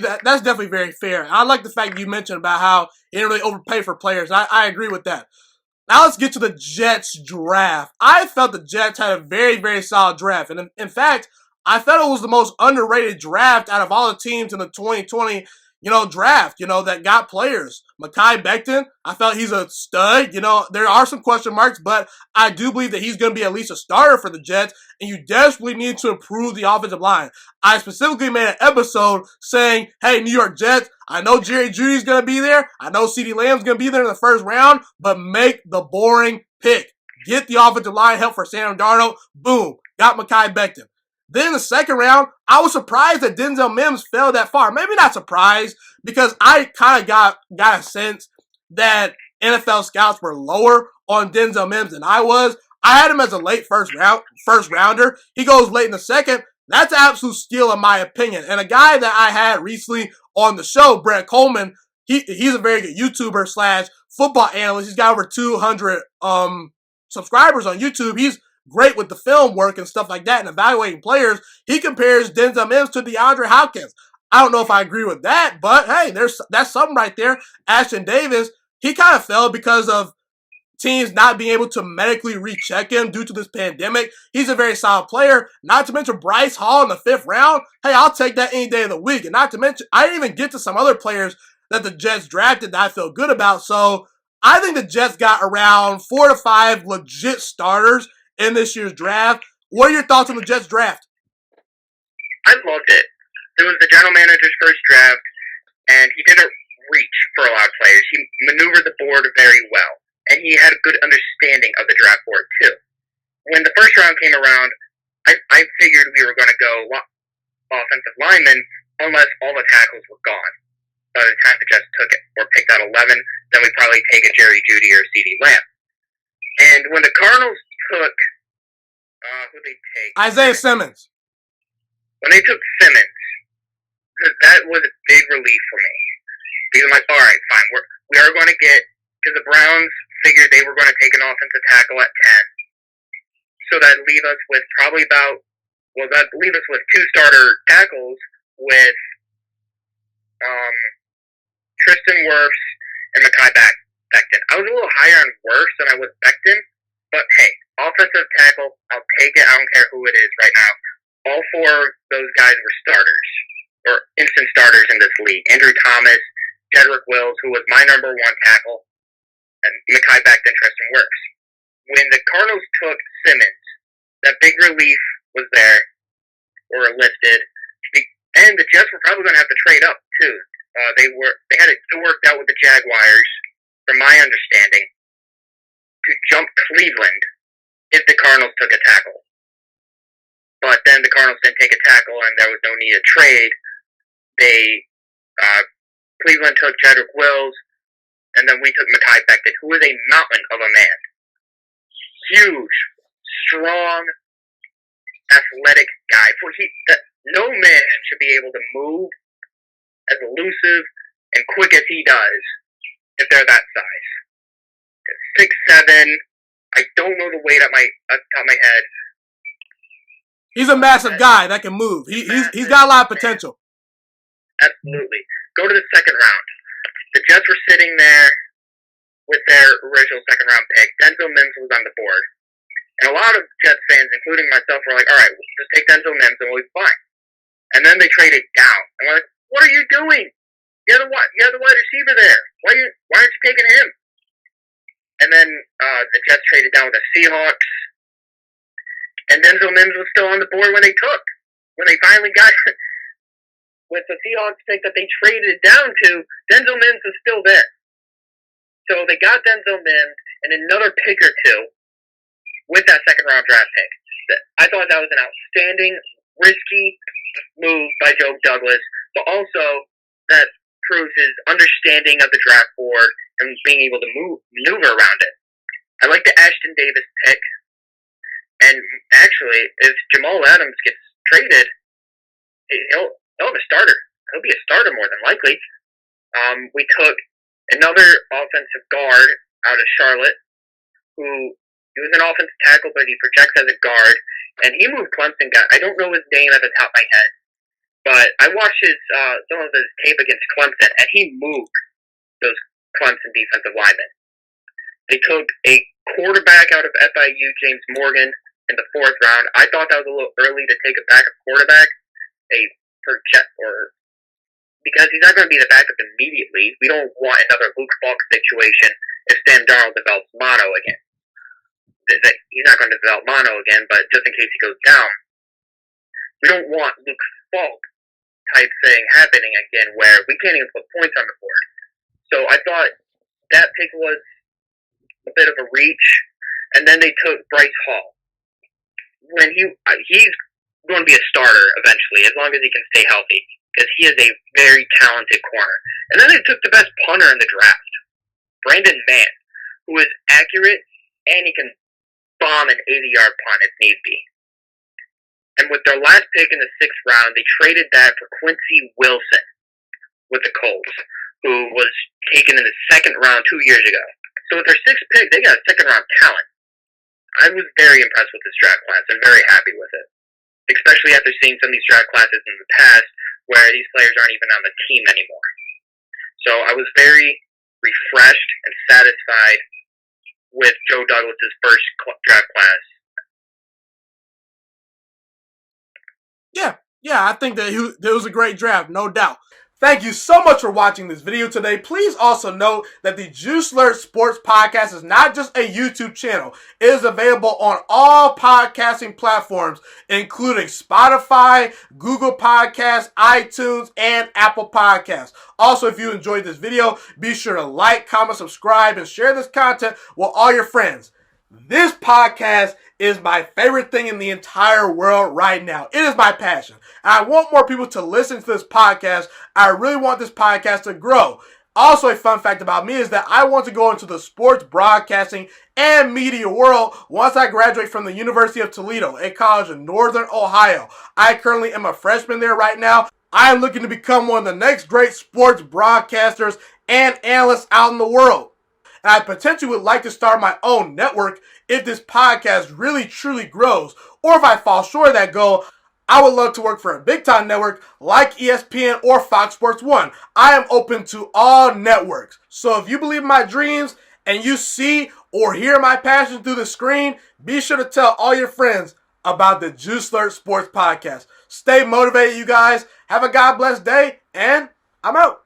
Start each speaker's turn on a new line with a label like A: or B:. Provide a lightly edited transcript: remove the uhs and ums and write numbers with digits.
A: that's definitely very fair. I like the fact you mentioned about how he didn't really overpay for players. I agree with that. Now let's get to the Jets draft. I felt the Jets had a very, very solid draft. And in fact, I felt it was the most underrated draft out of all the teams in the 2020, draft, that got players. Mekhi Becton, I felt he's a stud. There are some question marks, but I do believe that he's going to be at least a starter for the Jets, and you desperately need to improve the offensive line. I specifically made an episode saying, hey, New York Jets, I know Jerry Jeudy's going to be there. I know CeeDee Lamb's going to be there in the first round, but make the boring pick. Get the offensive line help for Sam Darnold. Boom. Got Mekhi Becton. Then in the second round, I was surprised that Denzel Mims fell that far. Maybe not surprised, because I kind of got a sense that NFL scouts were lower on Denzel Mims than I was. I had him as a late first rounder. He goes late in the second. That's an absolute steal in my opinion. And a guy that I had recently on the show, Brett Coleman, he's a very good YouTuber / football analyst. He's got over 200 subscribers on YouTube. He's great with the film work and stuff like that and evaluating players. He compares Denzel Mims to DeAndre Hopkins. I don't know if I agree with that, but hey, that's something right there. Ashton Davis, he kind of fell because of teams not being able to medically recheck him due to this pandemic. He's a very solid player. Not to mention Bryce Hall in the 5th round. Hey, I'll take that any day of the week. And not to mention, I didn't even get to some other players that the Jets drafted that I feel good about. So I think the Jets got around 4 to 5 legit starters in this year's draft. What are your thoughts on the Jets draft?
B: I loved it. It was the general manager's first draft, and he didn't reach for a lot of players. He maneuvered the board very well, and he had a good understanding of the draft board, too. When the first round came around, I figured we were going to go offensive linemen unless all the tackles were gone. By the time the Jets took it, or picked out 11, then we'd probably take a Jerry Jeudy or CeeDee Lamb. And when the Cardinals took, who'd they take?
A: Isaiah Simmons.
B: When they took Simmons, that was a big relief for me. Because I'm like, all right, fine, we are going to get, because the Browns figured they were going to take an offensive tackle at 10. So that leave us with probably that leave us with 2 starter tackles with Tristan Wirfs and Mekhi Becton. I was a little higher on Wirfs than I was Becton, but hey, offensive tackle, I'll take it. I don't care who it is right now. All 4 of those guys were starters, or instant starters in this league. Andrew Thomas, Jedrick Wills, who was my number 1 tackle, and Mekhi Becton, Tristan Wirfs. When the Cardinals took Simmons, that big relief was there, or lifted, and the Jets were probably going to have to trade up too. They had it worked out with the Jaguars, from my understanding, to jump Cleveland if the Cardinals took a tackle. But then the Cardinals didn't take a tackle, and there was no need to trade. Cleveland took Jedrick Wills, and then we took Mekhi Becton, who is a mountain of a man. Huge, strong, athletic guy. No man should be able to move as elusive and quick as he does if they're that size. 6'7". I don't know the weight at the top of my head.
A: He's a massive guy that can move. He's got a lot of potential.
B: Absolutely. Go to the second round. The Jets were sitting there with their original second round pick. Denzel Mims was on the board. And a lot of Jets fans, including myself, were like, all right, we'll just take Denzel Mims and we'll be fine. And then they traded down. And we're like, what are you doing? You have the wide receiver there. Why aren't you taking him? And then the Jets traded down with the Seahawks. And Denzel Mims was still on the board when they finally got with the Seahawks pick that they traded down to, Denzel Mims was still there. So they got Denzel Mims and another pick or 2 with that second round draft pick. I thought that was an outstanding, risky move by Joe Douglas, but also that proves his understanding of the draft board and being able to maneuver around it. I like the Ashton Davis pick. And actually, if Jamal Adams gets traded, he'll have a starter. He'll be a starter more than likely. We took another offensive guard out of Charlotte, who he was an offensive tackle, but he projects as a guard. And he moved Clemson guy. I don't know his name at the top of my head, But I watched some of his tape against Clemson, and he moved those Clemson defensive linemen. They took a quarterback out of FIU, James Morgan, in the 4th round. I thought that was a little early to take a backup quarterback, because he's not going to be the backup immediately. We don't want another Luke Falk situation if Sam Darnold develops mono again. He's not going to develop mono again, but just in case he goes down, we don't want Luke Falk type thing happening again where we can't even put points on the board. So I thought that pick was a bit of a reach, and then they took Bryce Hall. When he's going to be a starter eventually, as long as he can stay healthy, because he is a very talented corner. And then they took the best punter in the draft, Brandon Mann, who is accurate and he can bomb an 80-yard punt if need be. And with their last pick in the 6th round, they traded that for Quincy Wilson with the Colts, who was taken in the 2nd round 2 years ago. So with their 6th pick, they got a 2nd-round talent. I was very impressed with this draft class and very happy with it, especially after seeing some of these draft classes in the past where these players aren't even on the team anymore. So I was very refreshed and satisfied with Joe Douglas's first draft class.
A: Yeah, I think that it was a great draft, no doubt. Thank you so much for watching this video today. Please also note that the Juice Alert Sports Podcast is not just a YouTube channel. It is available on all podcasting platforms, including Spotify, Google Podcasts, iTunes, and Apple Podcasts. Also, if you enjoyed this video, be sure to like, comment, subscribe, and share this content with all your friends. This podcast is my favorite thing in the entire world right now. It is my passion. And I want more people to listen to this podcast. I really want this podcast to grow. Also, a fun fact about me is that I want to go into the sports broadcasting and media world once I graduate from the University of Toledo, a college in Northern Ohio. I currently am a freshman there right now. I am looking to become one of the next great sports broadcasters and analysts out in the world. And I potentially would like to start my own network if this podcast really truly grows. Or if I fall short of that goal, I would love to work for a big time network like ESPN or Fox Sports 1. I am open to all networks. So if you believe in my dreams and you see or hear my passion through the screen, be sure to tell all your friends about the Juice Alert Sports Podcast. Stay motivated, you guys. Have a God bless day, and I'm out.